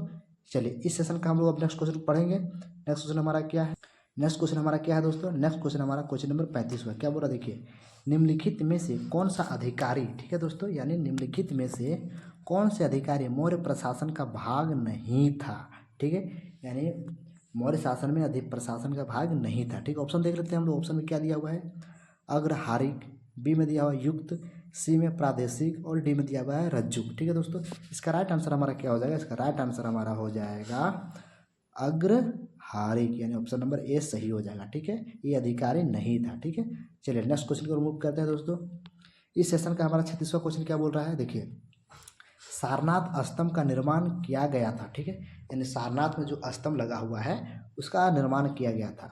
चलिए इस सेशन का हम लोग अब नेक्स्ट क्वेश्चन पढ़ेंगे। नेक्स्ट क्वेश्चन हमारा क्या है, नेक्स्ट क्वेश्चन हमारा क्या है दोस्तों, नेक्स्ट क्वेश्चन हमारा क्वेश्चन नंबर 35 हुआ। क्या बोला देखिए, निम्नलिखित में से कौन सा अधिकारी, ठीक है दोस्तों, यानी निम्नलिखित में से कौन से अधिकारी मौर्य प्रशासन का भाग नहीं था। ठीक है, यानी मौर्य शासन में अधिक प्रशासन का भाग नहीं था। ठीक है, ऑप्शन देख लेते हैं हम लोग। ऑप्शन में क्या दिया हुआ है, अग्रहारिक, बी में दिया हुआ युक्त, सी में प्रादेशिक, और डी में दिया हुआ है रज्जुक। ठीक है दोस्तों, इसका राइट आंसर हमारा क्या हो जाएगा, इसका राइट आंसर हमारा हो जाएगा अग्रहारिक, यानी ऑप्शन नंबर ए सही हो जाएगा। ठीक है, ये अधिकारी नहीं था। ठीक है, चलिए नेक्स्ट क्वेश्चन को रिमूव करते हैं दोस्तों। इस सेशन का हमारा 36वां क्वेश्चन क्या बोल रहा है, देखिए, सारनाथ स्तंभ का निर्माण किया गया था। ठीक है, यानी सारनाथ में जो स्तंभ लगा हुआ है उसका निर्माण किया गया था,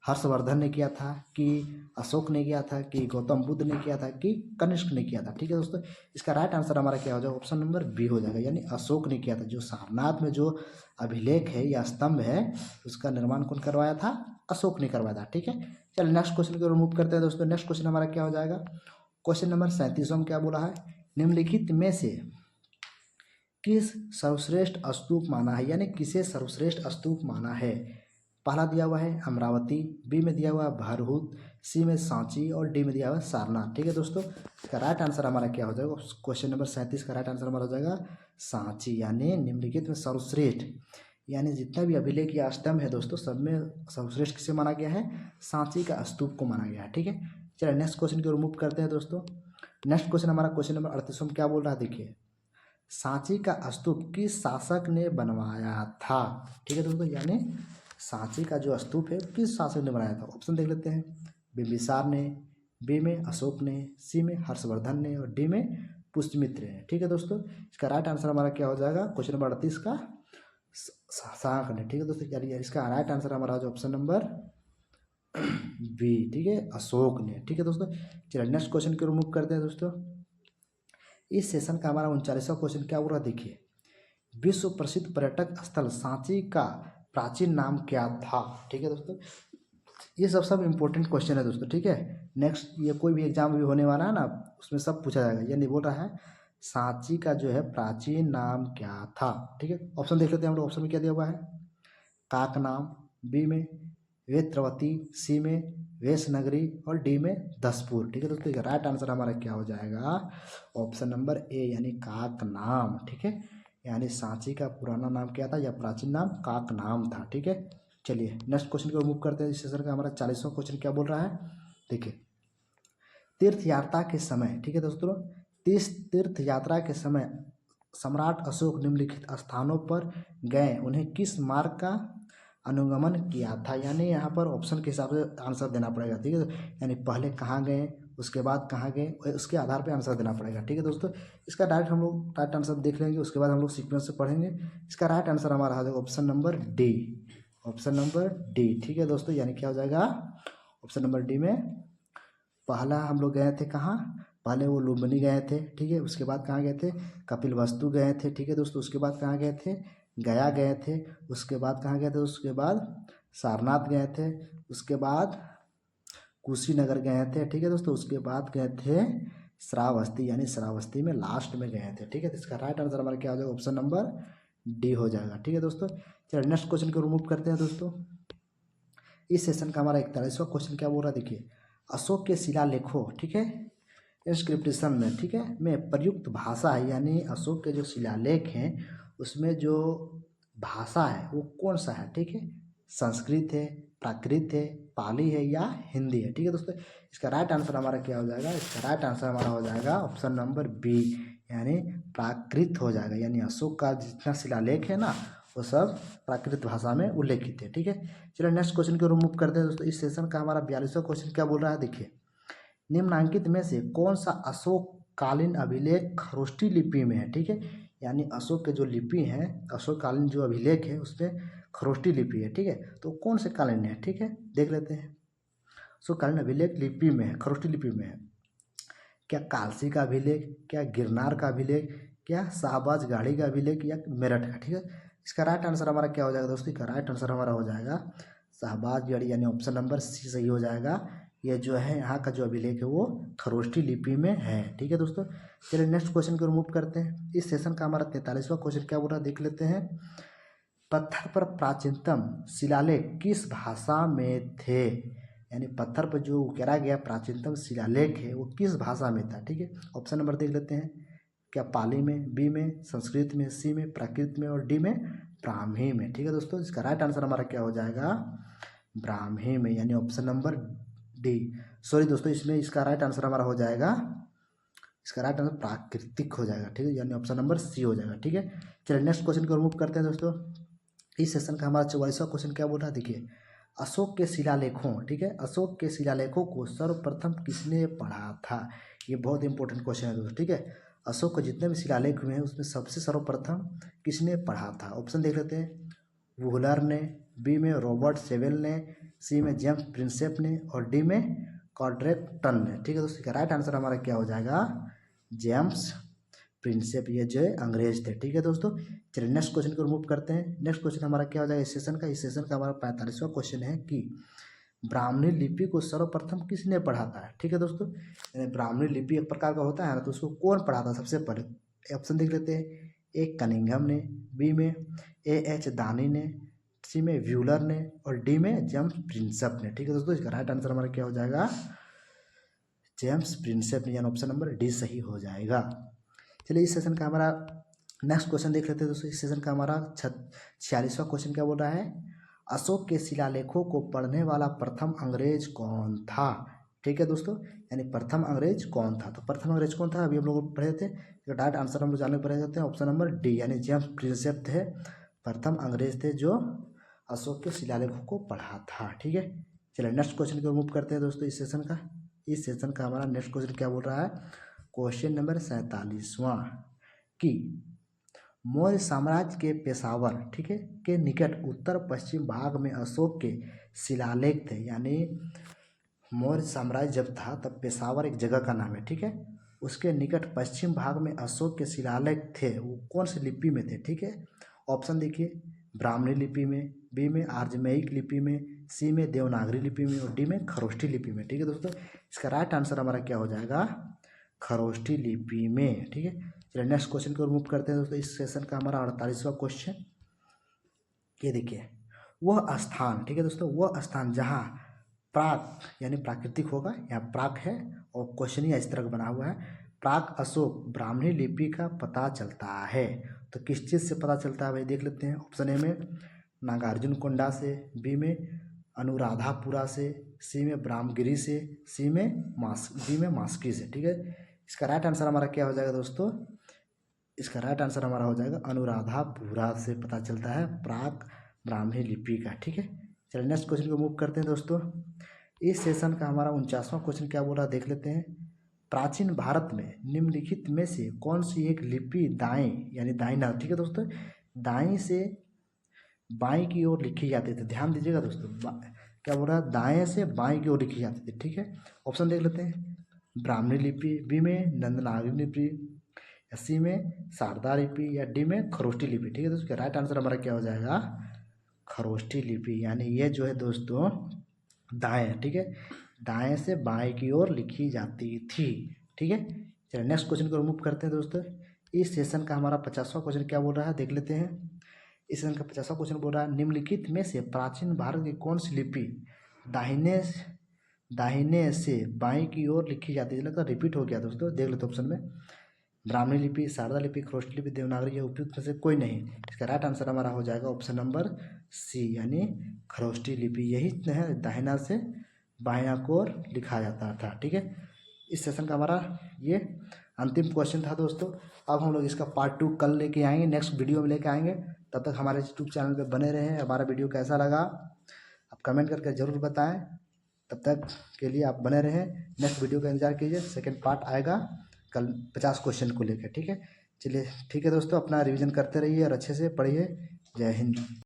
हर्षवर्धन ने किया था, कि अशोक ने किया था, कि गौतम बुद्ध ने किया था, कि कनिष्क ने किया था। ठीक है दोस्तों, इसका राइट आंसर हमारा क्या हो जाएगा, ऑप्शन नंबर बी हो जाएगा, यानी अशोक ने किया था। जो सारनाथ में जो अभिलेख है या स्तंभ है उसका निर्माण कौन करवाया था, अशोक ने करवाया था। ठीक है, चलिए नेक्स्ट क्वेश्चन को रिमूव करते हैं दोस्तों। नेक्स्ट क्वेश्चन हमारा क्या हो जाएगा, क्वेश्चन नंबर 37 में क्या बोला है, निम्नलिखित में से किस सर्वश्रेष्ठ स्तूप माना है, यानी किसे सर्वश्रेष्ठ स्तूप माना है। पहला दिया हुआ है अमरावती, बी में दिया हुआ है भरहुत, सी में सांची, और डी में दिया हुआ है सारनाथ। ठीक है दोस्तों, इसका राइट आंसर हमारा क्या हो जाएगा, क्वेश्चन नंबर 37 का राइट आंसर हमारा हो जाएगा सांची, यानी निम्नलिखित में सर्वश्रेष्ठ, यानी जितना भी अभिलेख या स्तंभ है दोस्तों सब में सर्वश्रेष्ठ किसे माना गया है, सांची का स्तूप को माना गया है। ठीक है, चलिए नेक्स्ट क्वेश्चन को रिमूव करते हैं दोस्तों। नेक्स्ट क्वेश्चन हमारा क्वेश्चन नंबर 38 में क्या बोल रहा है, देखिए, सांची का स्तूप किस शासक ने बनवाया था। ठीक है दोस्तों, यानी सांची का जो स्तूप है किस शासक ने बनाया था। ऑप्शन देख लेते हैं, बिंबिसार ने, बी में अशोक ने, सी में हर्षवर्धन ने, और डी में पुष्यमित्र ने। ठीक है दोस्तों, इसका राइट आंसर हमारा क्या हो जाएगा, क्वेश्चन नंबर 38 का शासक ने। ठीक है दोस्तों, चलिए इसका राइट आंसर हमारा हो जाएगा ऑप्शन नंबर बी, ठीक है, अशोक ने। ठीक है दोस्तों, चलिए नेक्स्ट क्वेश्चन को रिमूव करते हैं दोस्तों। इस सेशन का हमारा 39वां क्वेश्चन क्या हो रहा है, देखिए, विश्व प्रसिद्ध पर्यटक स्थल सांची का प्राचीन नाम क्या था। ठीक है दोस्तों, ये सब इंपॉर्टेंट क्वेश्चन है दोस्तों। ठीक है, नेक्स्ट ये कोई भी एग्जाम भी होने वाला है ना उसमें सब पूछा जाएगा। ये नहीं बोल रहा है सांची का जो है प्राचीन नाम क्या था। ठीक है, ऑप्शन देख लेते हैं हम लोग। ऑप्शन में क्या दिया हुआ है, काकनाम, बी में वेत्रवती, सी में वेशनगरी, और डी में दसपुर। ठीक है दोस्तों, राइट आंसर हमारा क्या हो जाएगा, ऑप्शन नंबर ए, यानी काकनाम। ठीक है, यानी सांची का पुराना नाम क्या था या प्राचीन नाम काकनाम था। ठीक है, चलिए नेक्स्ट क्वेश्चन को मूव करते हैं। इस सेशन का हमारा 40वां क्वेश्चन क्या बोल रहा है, देखिए, तीर्थ यात्रा के समय, ठीक है दोस्तों, तीर्थ यात्रा के समय सम्राट अशोक निम्नलिखित स्थानों पर गए, उन्हें किस मार्ग का अनुगमन किया था। यानी यहाँ पर ऑप्शन के हिसाब से आंसर देना पड़ेगा। ठीक है, यानी पहले कहाँ गए, उसके बाद कहाँ गए, उसके आधार पे आंसर देना पड़ेगा। ठीक है दोस्तों, इसका डायरेक्ट हम लोग राइट आंसर देख लेंगे, उसके बाद हम लोग सीक्वेंस से पढ़ेंगे। इसका राइट आंसर हमारा आ जाएगा option number D, option number D. ठीक है दोस्तों, यानी क्या हो जाएगा, ऑप्शन नंबर डी में पहला हम लोग गए थे कहाँ, पहले वो लुम्बिनी गए थे। ठीक है, उसके बाद कहाँ गए थे, कपिलवस्तु गए थे। ठीक है दोस्तों, उसके बाद कहाँ गए थे, गया गए थे। उसके बाद कहाँ गए थे, उसके बाद सारनाथ गए थे। उसके बाद कुशीनगर गए थे। ठीक है दोस्तों, उसके बाद गए थे श्रावस्ती, यानी श्रावस्ती में लास्ट में गए थे। ठीक है, तो इसका राइट आंसर हमारा क्या हो जाएगा, ऑप्शन नंबर डी हो जाएगा। ठीक है दोस्तों, चलिए नेक्स्ट क्वेश्चन को रिमूव करते हैं दोस्तों। इस सेशन का हमारा 41वां क्वेश्चन क्या बोल रहा है, देखिए, अशोक के शिलालेखों, ठीक है, इंस्क्रिप्शन में, ठीक है, में प्रयुक्त भाषा है, यानी अशोक के जो शिलालेख हैं उसमें जो भाषा है वो कौन सा है। ठीक है, संस्कृत है, प्राकृत है, पाली है, या हिंदी है। ठीक है दोस्तों, इसका राइट आंसर हमारा क्या हो जाएगा, इसका राइट आंसर हमारा हो जाएगा ऑप्शन नंबर बी, यानी प्राकृत हो जाएगा। यानी अशोक का जितना शिलालेख है ना वो सब प्राकृत भाषा में उल्लेखित है। ठीक है, चलिए नेक्स्ट क्वेश्चन को रिमूव करते हैं दोस्तों। इस सेशन का हमारा 42वां क्वेश्चन क्या बोल रहा है, देखिए, निम्नलिखित में से कौन सा अशोक कालीन अभिलेख खरोष्टी लिपि में है। ठीक है, यानी अशोक के जो लिपि हैं, अशोक कालीन जो अभिलेख है उसमें खरोष्टी लिपि है। ठीक है, तो कौन से कालीन है, ठीक है, देख लेते हैं। उसको कालीन अभिलेख लिपि में है, खरोष्टी लिपि में है। क्या कालसी का अभिलेख, क्या गिरनार का अभिलेख, क्या शाहबाज गाड़ी का अभिलेख, या मेरठ का। ठीक है, इसका राइट आंसर हमारा क्या हो जाएगा दोस्तों, इसका राइट आंसर हमारा हो जाएगा शाहबाज गाड़ी, यानी ऑप्शन नंबर सी सही हो जाएगा। ये जो है यहाँ का जो अभिलेख है वो खरोष्टी लिपि में है। ठीक है दोस्तों, चलिए नेक्स्ट क्वेश्चन को मूव करते हैं। इस सेशन का हमारा 43वां क्वेश्चन क्या बोल रहा है देख लेते हैं। पत्थर पर प्राचीनतम शिलालेख किस भाषा में थे, यानी पत्थर पर जो उकेरा गया प्राचीनतम शिलालेख है वो किस भाषा में था। ठीक है, ऑप्शन नंबर देख लेते हैं। क्या पाली में, बी में संस्कृत में, सी में प्राकृत में, और डी में ब्राह्मी में। ठीक है दोस्तों, इसका राइट आंसर हमारा क्या हो जाएगा, ब्राह्मी में, यानी ऑप्शन नंबर डी। सॉरी दोस्तों, इसमें इसका राइट आंसर हमारा हो जाएगा, इसका राइट आंसर प्राकृतिक हो जाएगा। ठीक है, यानी ऑप्शन नंबर सी हो जाएगा। ठीक है, चलिए नेक्स्ट क्वेश्चन को रिमूव करते हैं दोस्तों। इस सेशन का हमारा 44वां क्वेश्चन क्या बोल रहा है देखिए। अशोक के शिलालेखों, ठीक है, अशोक के शिलालेखों को सर्वप्रथम किसने पढ़ा था। ये बहुत इंपॉर्टेंट क्वेश्चन है दोस्तों। ठीक है, अशोक के जितने भी शिलालेख हुए हैं उसमें सबसे सर्वप्रथम किसने पढ़ा था। ऑप्शन देख लेते हैं। वुहलर ने, बी में रॉबर्ट सेवेल ने, सी में जेम्स प्रिंसेप ने, और डी में कॉड्रेक्टन ने। ठीक है दोस्तों, इसका राइट आंसर हमारा क्या हो जाएगा, जेम्स प्रिंसेप, ये जो है अंग्रेज थे। ठीक है दोस्तों, चलिए नेक्स्ट क्वेश्चन को रिमूव करते हैं। नेक्स्ट क्वेश्चन हमारा क्या हो जाएगा इस सेशन का हमारा 45वां क्वेश्चन है कि ब्राह्मणी लिपि को सर्वप्रथम किसने पढ़ा था। ठीक है दोस्तों, यानी ब्राह्मणी लिपि एक प्रकार का होता है ना, तो उसको कौन पढ़ा था सबसे पहले। ऑप्शन देख लेते हैं। ए कनिंघम ने, बी में एच दानी ने, सी में व्यूलर ने, और डी में जेम्स प्रिंसेप ने। ठीक है दोस्तों, इसका राइट आंसर हमारा क्या हो जाएगा, जेम्स प्रिंसेप ने, यानी ऑप्शन नंबर डी सही हो जाएगा। चलिए इस सेशन का हमारा नेक्स्ट क्वेश्चन देख लेते हैं दोस्तों। इस सेशन का हमारा 46वां क्वेश्चन क्या बोल रहा है। अशोक के शिलालेखों को पढ़ने वाला प्रथम अंग्रेज कौन था। ठीक है दोस्तों, यानी प्रथम अंग्रेज कौन था, तो प्रथम अंग्रेज कौन था अभी हम लोग पढ़े थे। डायरेक्ट आंसर हम लोग जानने पड़े जाते हैं, ऑप्शन नंबर डी, यानी जेम्स प्रिंसेप थे, प्रथम अंग्रेज थे जो अशोक के शिलालेखों को पढ़ा था। ठीक है, चलिए नेक्स्ट क्वेश्चन को रिमूव करते हैं दोस्तों इस सेशन का हमारा नेक्स्ट क्वेश्चन क्या बोल रहा है। क्वेश्चन नंबर 47वां कि मौर्य साम्राज्य के पेशावर, ठीक है, के निकट उत्तर पश्चिम भाग में अशोक के शिलालेख थे। यानी मौर्य साम्राज्य जब था तब पेशावर एक जगह का नाम है। ठीक है, उसके निकट पश्चिम भाग में अशोक के शिलालेख थे, वो कौन सी लिपि में थे। ठीक है, ऑप्शन देखिए। ब्राह्मणी लिपि में, बी में आर्जमेयिक लिपि में, सी में देवनागरी लिपि में, और डी में खरोष्टी लिपि में। ठीक है दोस्तों, इसका राइट आंसर हमारा क्या हो जाएगा, खरोष्टी लिपि में। ठीक है, चलिए नेक्स्ट क्वेश्चन को रिमूव करते हैं दोस्तों। इस सेशन का हमारा 48वां क्वेश्चन ये देखिए। वह स्थान, ठीक है दोस्तों, वह स्थान जहाँ प्राक यानी प्राकृतिक होगा, यहाँ प्राक है और क्वेश्चन ही इस तरह बना हुआ है। प्राक अशोक ब्राह्मणी लिपि का पता चलता है, तो किस चीज़ से पता चलता है भाई देख लेते हैं। ऑप्शन ए में नागार्जुन कोंडा से, बी में अनुराधापुरा से, सी में ब्राह्मगिरी से, डी में मास्की से। ठीक है, इसका राइट आंसर हमारा क्या हो जाएगा दोस्तों, इसका राइट आंसर हमारा हो जाएगा अनुराधापुरा से पता चलता है प्राक ब्राह्मणी लिपि का। ठीक है, चलिए नेक्स्ट क्वेश्चन को मूव करते हैं दोस्तों। इस सेशन का हमारा 49वां क्वेश्चन क्या बोल रहा है देख लेते हैं। प्राचीन भारत में निम्नलिखित में से कौन सी एक लिपि दाएं यानी दाहिना, ठीक है दोस्तों, दाएं से बाएं की ओर लिखी जाती थी। ध्यान दीजिएगा दोस्तों, क्या बोल रहा है, दाएं से बाएं की ओर लिखी जाती थी। ठीक है, ऑप्शन देख लेते हैं। ब्राह्मणी लिपि, बी में नंदनागरी लिपि, सी में शारदा लिपि, या डी में खरोष्टी लिपि। ठीक है दोस्तों, राइट आंसर हमारा क्या हो जाएगा, खरोष्टी लिपि, यानी ये जो है दोस्तों दाएं, ठीक है, दाएं से बाएं की ओर लिखी जाती थी। ठीक है, चलिए नेक्स्ट क्वेश्चन को रिमूव करते हैं दोस्तों। इस सेशन का हमारा 50वां क्वेश्चन क्या बोल रहा है देख लेते हैं। इस सेशन का 50वां क्वेश्चन बोल रहा है निम्नलिखित में से प्राचीन भारत की कौन सी लिपि दाहिने से बाएं की ओर लिखी जाती है। लगता है रिपीट हो गया दोस्तों, देख लेते ऑप्शन में। ब्राह्मणी लिपि, शारदा लिपि, खरोष्टी लिपि, देवनागरी, या उपयुक्त में से कोई नहीं। इसका राइट आंसर हमारा हो जाएगा ऑप्शन नंबर सी, यानी खरोष्टी लिपि। यही है दाहिना से बायां को ओर लिखा जाता था। ठीक है, इस सेशन का हमारा ये अंतिम क्वेश्चन था दोस्तों। अब हम लोग इसका पार्ट 2 कल लेके आएंगे, नेक्स्ट वीडियो में लेके आएंगे। तब तक हमारे यूट्यूब चैनल पे बने रहें। हमारा वीडियो कैसा लगा आप कमेंट करके ज़रूर बताएं। तब तक के लिए आप बने रहें, नेक्स्ट वीडियो का इंतजार कीजिए। सेकेंड पार्ट आएगा कल 50 क्वेश्चन को लेकर। ठीक है, चलिए ठीक है दोस्तों, अपना रिवीजन करते रहिए और अच्छे से पढ़िए। जय हिंद।